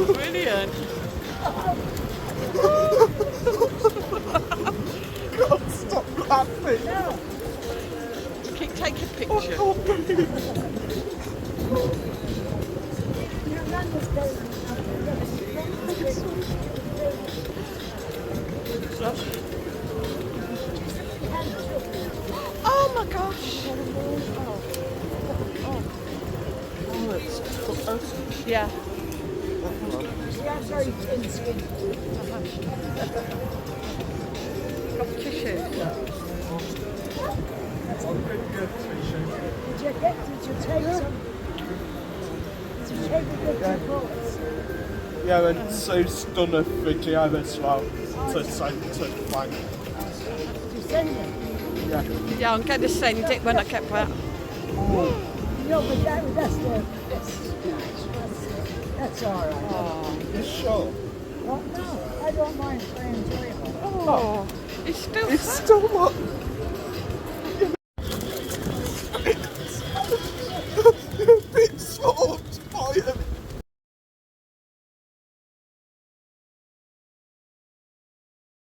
Brilliant. God, stop laughing. Keep taking pictures. Oh my gosh. Oh, it's Yeah. very thin skin. Got tissues. Did you take some? Did you take a good reports? yeah, and Sue's done a video as well to send to Frank. Did you send it? Yeah. Yeah, I'm going to send it when I get back. No, but that's all right. Oh. You sure? Well, no, I don't mind. I enjoy it. Oh. It's still It's still not.